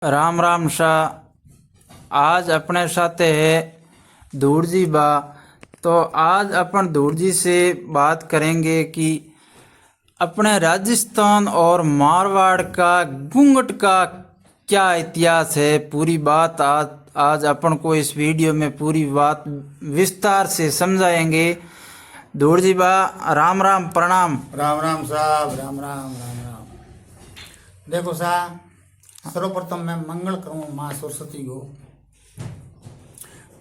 राम राम शाह। आज अपने साथ है धूड़ जी बा। तो आज अपन धूड़ जी से बात करेंगे कि अपने राजस्थान और मारवाड़ का घूंघट का क्या इतिहास है। पूरी बात आज अपन को इस वीडियो में पूरी बात विस्तार से समझाएंगे। धूड़ जी बा राम राम प्रणाम। राम राम साहब, राम राम राम राम। देखो साहब, सर्वप्रथम मैं मंगल करूँ माँ सरस्वती को।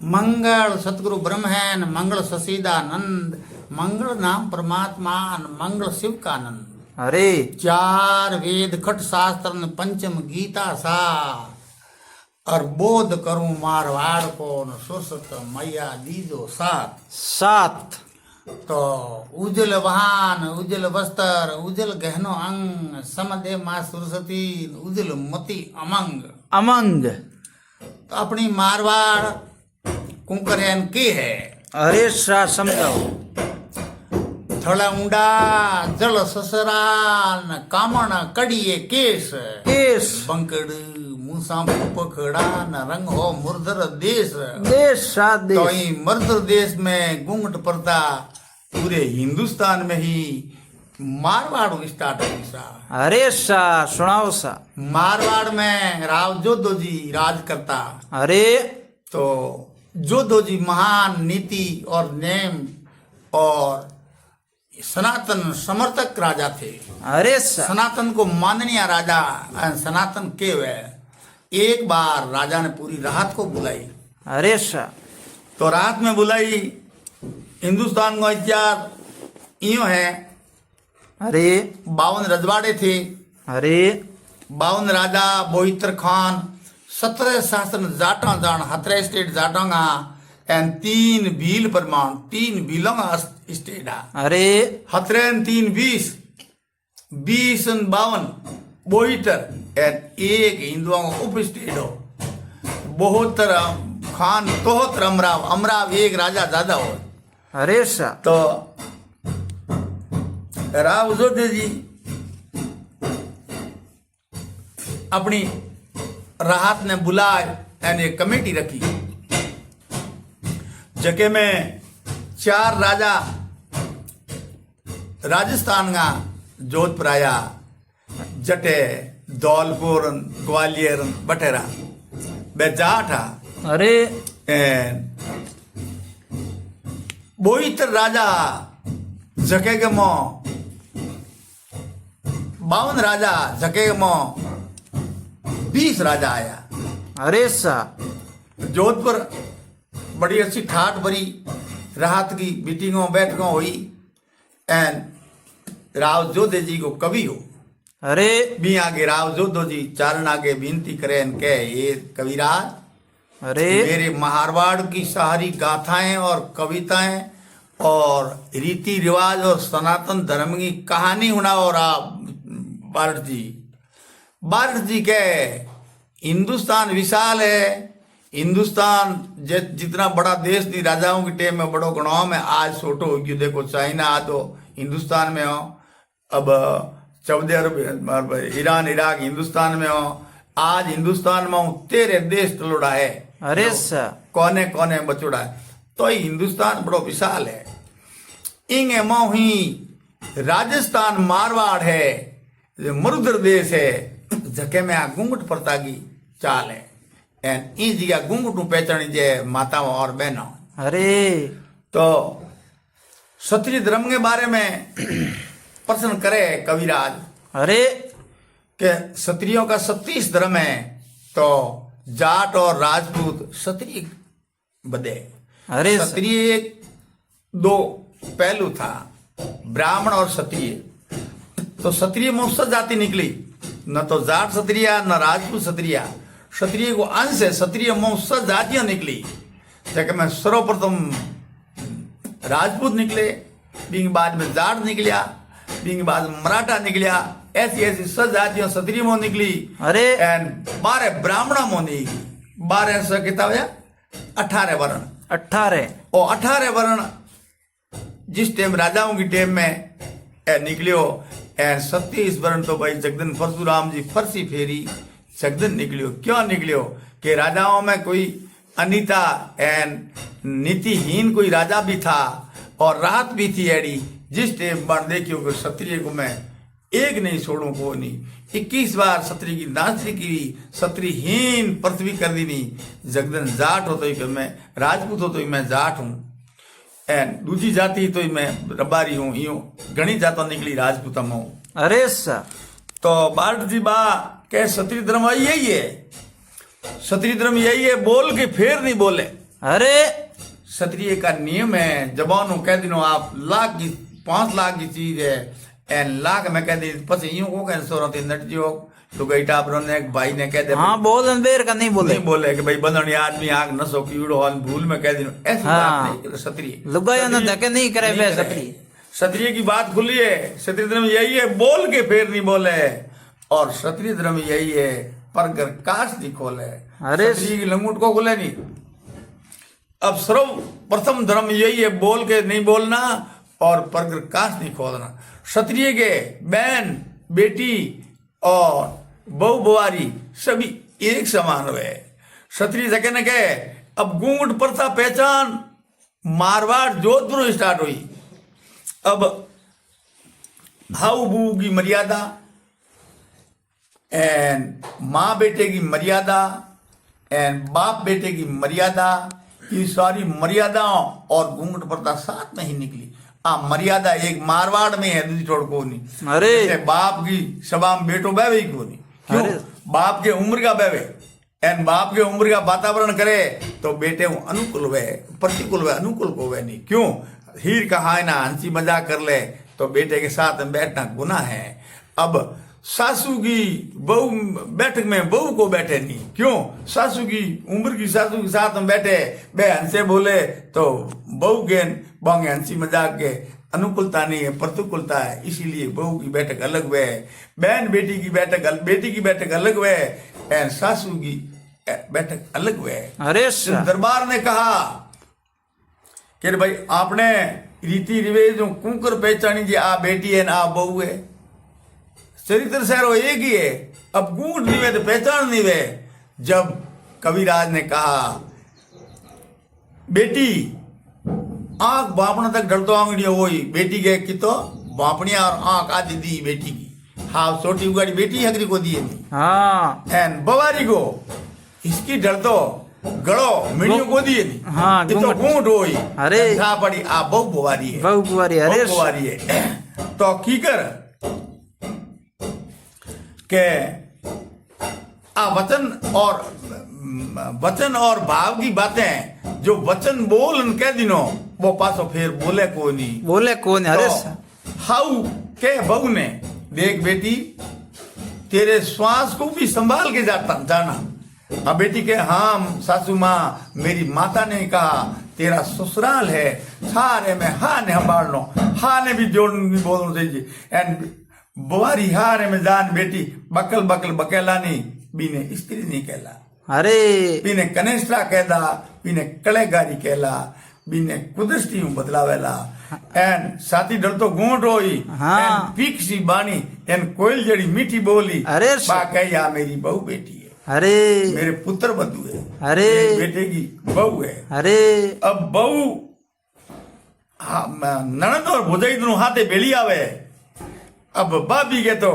मंगल सतगुरु ब्रह्मैन, मंगल ससीदानंद, मंगल नाम परमात्मा, मंगल शिव का आनंद। अरे चार वेद खट शास्त्र पंचम गीता सा, और बोध करूं मारवाड़ को न सुरसत मैया दीजो साथ सात। तो उज्जवल वाहन, उज्जवल वस्त्र, उज्जवल गहनो अंग, समदे माँ सरस्वती, उज्जवल मति अमंग। अमंग। तो अपनी मारवाड़ कुंकरैन के है। अरे शाह समझाओ। थड़ा ऊंडा जल ससराल, कामण कड़िए केस केस बंकड़ मूसा पखड़ा, न रंग हो मुर्दर देश। देश शाह तो देश। ही मर्दर देश में घूंघट पड़ता पूरे हिंदुस्तान में ही मारवाड़ स्टार्ट हुई सा। अरे शाह सुनाओ सा। मारवाड़ में राव जोधो जी राज करता। अरे तो जोधो जी महान नीति और नेम और सनातन समर्थक राजा थे। अरे शाह। सनातन को माननीय राजा, सनातन के वे। एक बार राजा ने पूरी राहत को बुलाई। अरे शाह। तो रात में बुलाई। हिंदुस्तान का इतिहास यूं है, अरे 52 रजवाड़े थे। अरे 52 राजा बोहित्र खान, 17 शासन जाटा जान, 17 स्टेट जाटांगा एंड 3 भील प्रमाण, 3 भीलों का स्टेट है। अरे 17 3 20, 20 52 बोहित्र एंड एक हिंदुओं का उप स्टेट हो। बोहत्तर खान तोहत्र अमराव, अमराव एक राजा ज्यादा हो। अरे शाह। तो राव जोधे जी अपनी राहत ने बुलाए एंड एक कमेटी रखी, जगह में 4 राजा राजस्थान का जोधपुर आया, जटे धौलपुर ग्वालियर बटेरा बेजाठा। अरे बोहित्र राजा जके के मो 52 राजा जके के मो 20 राजा आया। अरे शाह। जोधपुर बड़ी अच्छी ठाठ भरी राहत की मीटिंगों बैठकों हुई एंड राव जोधे जी को कवि हो। अरे भी आगे राव जोधो जी चारण आगे विनती करें के ये कविराज, अरे मेरे मारवाड़ की सारी गाथाएं और कविताएं और रीति रिवाज और सनातन धर्म की कहानी सुनाओ। आप बारठ जी, बारठ जी के हिंदुस्तान विशाल है। हिंदुस्तान जितना बड़ा देश थी राजाओं के टेम में बड़ो गणाओं में, आज छोटो हो गयो। देखो चाइना आ तो हिंदुस्तान में हो, अब सऊदी अरब, ईरान, इराक हिंदुस्तान में हो। आज हिंदुस्तान में 13 देश तलोड़ा है। अरे शाह। कोने कोने बचोड़ा है। तो हिंदुस्तान बड़ो विशाल है। इंगे मऊ ही राजस्थान मारवाड़ है, मरुद्र देश है, जके में आ घूंघट प्रथा की चाल है एंड ई जगह घूंघट पहचानी जे माताओं और बहनों। अरे तो क्षत्रिय धर्म के बारे में प्रश्न करे कविराज। अरे के क्षत्रियों का 36 धर्म है, तो जाट और राजपूत क्षत्रिय बदे। अरे क्षत्रिय एक 2 पहलू था, ब्राह्मण और क्षत्रिय। तो क्षत्रिय मुफ्त जाति निकली, न तो जाट क्षत्रिय न राजपूत क्षत्रिय। क्षत्रिय को अंश है, क्षत्रिय मुफ्त जातियां निकली। जगह में सर्वप्रथम राजपूत निकले, बिंग बाद में जाट निकलिया, बिंग बाद मराठा निकलिया। ऐसी ऐसी सब जातियां क्षत्रिय मोह निकली। अरे एंड 12 ब्राह्मणों मोह निकली। 12 से कितना हुआ 18 वर्ण। 18 और 18 वर्ण जिस टाइम राजाओं की टाइम में निकलियो एंड 37 वर्ण तो भाई जगदन परशुराम जी फरसी फेरी जगदन निकलियो। क्यों निकलियो? कि राजाओं में कोई अनीता एंड नीतिहीन कोई राजा भी था और राहत भी थी एड़ी जिस टेम बार देखियो कि क्षत्रिय को मैं एक नहीं छोड़ू को नहीं। 21 बार क्षत्रिय की नाचरी की क्षत्रियहीन पृथ्वी कर दी नहीं। जगदन जाट हो तो ही मैं राजपूत हो तो ही मैं जाट हूं एंड दूजी जाति तो ही मैं रबारी हूं। यूं घनी जातों निकली राजपूत में। अरे सा तो बारट जी बा के क्षत्रिय धर्म यही है। क्षत्रिय धर्म यही है, बोल के फेर नहीं बोले। अरे क्षत्रिय का नियम है, जबानों कह दिनो आप 5 लाख की चीज है एंड लाख में कह दी पस यूं को कह सोरती नट जो तो गई टाबरों ने भाई ने कह दे हाँ बोल बेर का नहीं बोले, नहीं बोले कि भाई बंधनी आदमी आग नसो कीड़ो हॉल भूल में कह दिनो ऐसी बात नहीं। क्षत्रिय लुगाया ना धके नहीं करे वे क्षत्रिय। क्षत्रिय की बात खुली है। क्षत्रिय धर्म यही है, बोल के फेर नहीं बोले। और क्षत्रिय धर्म यही है, परगर काश नहीं खोले। अरे क्षत्रिय की लंगूट को खुले नहीं। अब सर्वप्रथम धर्म यही है, बोल के नहीं बोलना और परगर काश नहीं खोलना। क्षत्रिय के बहन बेटी और बहु बुआरी सभी एक समान हुए। क्षत्रिय जगह न कहे अब गूंगट प्रथा पहचान मारवाड़ जोधपुर स्टार्ट हुई। अब हाउ बू की मर्यादा एंड माँ बेटे की मर्यादा एंड बाप बेटे की मर्यादा, ये सारी मर्यादाओं और घूंघट प्रथा साथ में ही निकली। मर्यादा एक मारवाड़ में है, दूसरी छोड़ को नहीं। अरे बाप की सभा में बेटो बहवे को नहीं। क्यों? बाप के उम्र का बहवे एंड बाप के उम्र का वातावरण करे तो बेटे अनुकूल वे प्रतिकूल वे अनुकूल को वे नहीं। क्यों? हीर कहा है ना हंसी मजाक कर ले तो बेटे के साथ में बैठना गुनाह है। अब सासू की बहू बैठक में बहू को बैठे नहीं। क्यों? सासू की उम्र की सासू के साथ में बैठे बे हंसे बोले तो बहू के बांगे हंसी मजाक के अनुकूलता नहीं है, प्रतिकूलता है। इसीलिए बहू की बैठक अलग वे, बहन बेटी की बैठक अलग वे एंड सासू की बैठक अलग वे। अरे दरबार ने कहा कि भाई आपने रीति रिवेज कुकर पहचानी जी आ बेटी है ना आ बहू है। चरित्र सहरो एक ही है। अब गूंठ नहीं वे तो पहचान नहीं वे। जब कविराज ने कहा बेटी आंख बापना तक ढलतो आंगड़ियों वही बेटी के की तो बापनिया और आंख आदि दी बेटी की। हाँ छोटी उगाड़ी बेटी हकरी को दिए नहीं। हाँ एंड बवारी को इसकी ढलतो गड़ो मिड़ियों को दिए नहीं। हाँ तो गूंठ होई। अरे पड़ी आ बहु बुवारी है, बहु बुआरी। अरे बुवारी है। तो की कर के वचन और भाव की बातें जो वचन बोल कह दिनो वो पासो फिर बोले को नहीं। बोले कौन? अरे तो हाउ के बहू ने देख बेटी तेरे श्वास को भी संभाल के जाना। अब बेटी के हाँ सासू माँ मेरी माता ने कहा तेरा ससुराल है सारे में हाँ ने संभाल लो, हाँ ने भी जोड़ नहीं बोलना चाहिए। एंड बुआरी हारे में जान बेटी बकल बकल बकेला नहीं बीने स्त्री नहीं कहला। अरे बीने कनेस्ट्रा कहला, बीने कलेगारी कहला, बीने कुदरती बदलावेला एंड साथी डर तो गोंट होई। हाँ एंड पीक सी बानी एंड कोयल जड़ी मीठी बोली। अरे बा कह या मेरी बहू बेटी है, अरे मेरे पुत्र बधू है, अरे बेटे की बहू है। अरे अब बहू ननद और भुजाई दोनों हाथे बेली आवे। अब बाबी के तो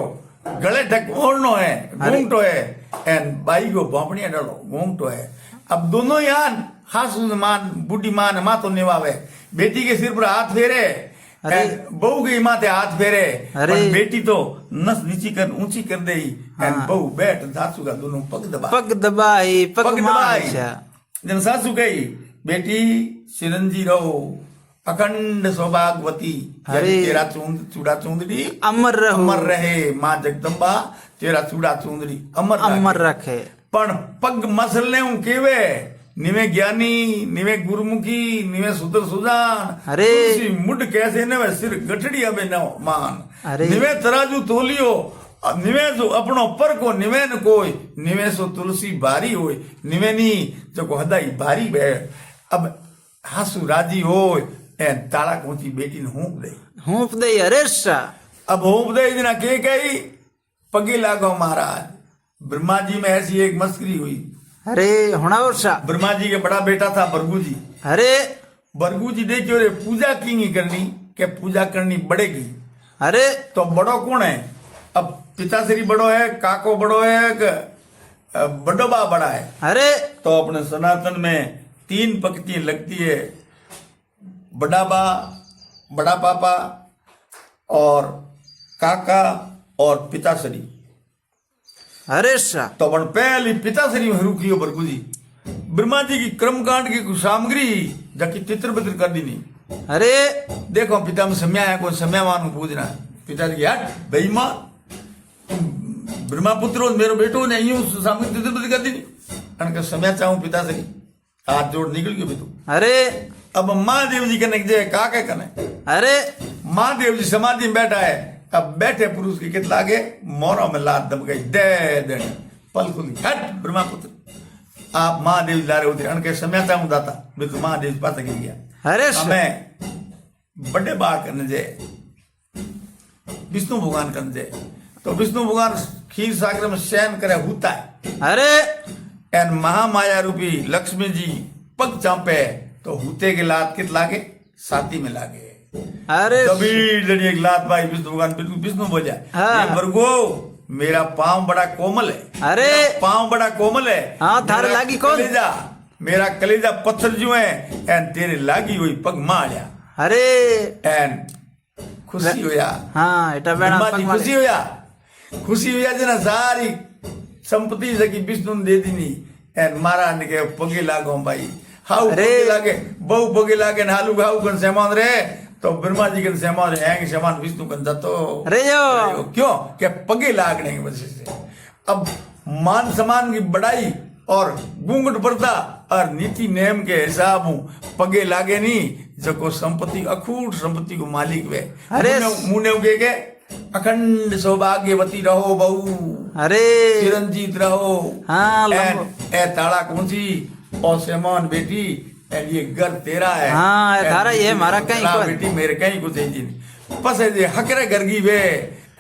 गले ढक ओढ़नो है घूंघटो है एंड बाई को बापड़िया डालो घूंघटो है। अब दोनों यान हासू मान बूढ़ी मान मातो निभावे। बेटी के सिर पर हाथ फेरे, बहू के माथे हाथ फेरे। अरे बेटी तो नस नीची कर ऊंची कर दे एंड बहू बैठ सासू का दोनों पग दबाई पग दबाई। जन सासू कही बेटी चिरंजी रहो अखंड सौभाग्यवती, तेरा चूड़ा चूंदड़ी अमर रहे माँ जगदम्बा तेरा चूड़ा चूंदड़ी अमर रखे। पण पग मसलने केवे निवे ज्ञानी निवे गुरुमुखी निवे सुधर सुजान। अरे मुड कैसे नवे सिर गठड़ी अबे न मान। अरे निवे तराजू तोलियो निवे जो अपनो पर को निवे न कोई निवे सो तुलसी भारी होय निवे नी जो को हदाई भारी बे। अब हासू राजी होय एंड ताला कोची बेटी ने हूप दे। अरे अब हूप दे इतना के कही पगे लागो महाराज ब्रह्मा जी में ऐसी एक मस्करी हुई। अरे हुणाओ सा। ब्रह्मा जी के बड़ा बेटा था भृगु जी। अरे भृगु जी देखियो रे पूजा की नहीं करनी, के पूजा करनी बढ़ेगी। अरे तो बड़ो कौन है? अब पिताश्री बड़ो है, काको बड़ो है, बड़ो बा बड़ा है। अरे तो अपने सनातन में 3 पंक्ति लगती है, बड़ा बा, बड़ा पापा और काका और पिताश्री। अरे सा। तो अपन पहली पिताश्री में रुकियो भृगु जी। ब्रह्मा जी की कर्मकांड की कुछ सामग्री जाके तितर बितर कर दी नहीं। अरे देखो पिता में सम्या है, कोई सम्यावान को पूछना है। पिताजी की हट बेईमान, ब्रह्मा पुत्र हो, मेरो बेटो ने यूं सामग्री तितर बितर कर दी नहीं। अनका सम्या चाहूं पिताश्री, हाथ जोड़ निकल गयो भी तू। अरे अब महादेव जी कने जे का के कने। अरे महादेव जी समाधि में बैठा है। अब बैठे पुरुष के कितना आगे मोरों में लात दब गई, दे पल खुल गई। हट ब्रह्मा पुत्र, आप महादेव जी ला रहे होते अनके समय चाहूं दाता मैं तो महादेव जी पास गिर गया। अरे हमें बड़े बार करने जे विष्णु भगवान करने जे, तो विष्णु भगवान खीर सागर में शयन करे होता है। अरे एन महामाया रूपी लक्ष्मी जी पग चांपे तो हुते के लात कित लागे, साथी में लागे। अरे तभी लड़ी एक लात भाई विष्णु भगवान बिल्कुल विष्णु बोल जाए, हाँ। ये भृगु मेरा पांव बड़ा कोमल है। अरे पांव बड़ा कोमल है। हाँ, थारे मेरा लागी कौन? कलेजा, मेरा कलेजा पत्थर जो है एन तेरे लागी हुई पग मारिया। अरे एन खुशी होया। हाँ एटा बेड़ा ब्रह्मा जी खुशी होया, खुशी होया जना सारी संपत्ति सकी विष्णु ने दे दी। एन महाराज ने के पगे लागो भाई, हाउ अरे। पगे लागे, बहु पगे लागे हालू घाऊ कन सेमान रे। तो ब्रह्मा जी के सेमान है सेमान विष्णु कन जातो। अरे यो क्यों? क्या पगे लागने की वजह से। अब मान सम्मान की बढ़ाई और घूंघट पर्दा और नीति नियम के हिसाब पगे लागे नहीं, जो को संपत्ति अखूट संपत्ति को मालिक वे। अरे। मुने उगे के अखंड सौभाग्यवती रहो बहू, अरे चिरंजीत रहो। हाँ, ए ताड़ा कौन सी और सेमान बेटी एंड ये घर तेरा है। हाँ, थारा ये हमारा कहीं को बेटी मेरे कहीं को जी पस है हकरे गर्गी वे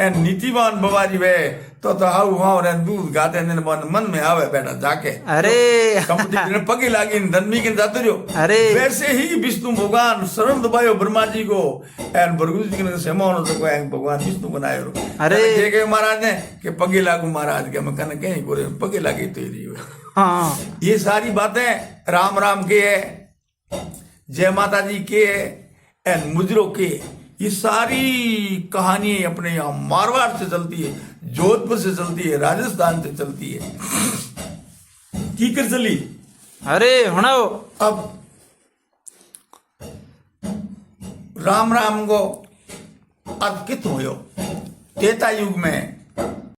एंड नीतिवान बवारी वे तो हाउ हाउ रे दूध गाते ने मन में आवे बेटा जाके। अरे कंपनी ने पगी लागी धनमी के जाते रहो। अरे वैसे ही विष्णु भगवान शरण दबायो ब्रह्मा जी को एंड भृगु जी के सेमान तो भगवान विष्णु बनाए रो। अरे जे के महाराज ने के पगी लागू महाराज के मैं कने कहीं को पगी लागी तेरी हुए। हाँ ये सारी बातें राम राम के है, जय माता जी के है एंड मुजरो के। ये सारी कहानी अपने यहाँ मारवाड़ से चलती है, जोधपुर से चलती है, राजस्थान से चलती है। की कर चली। अरे हुणाओ अब राम राम को अर्थ कित हो त्रेता युग में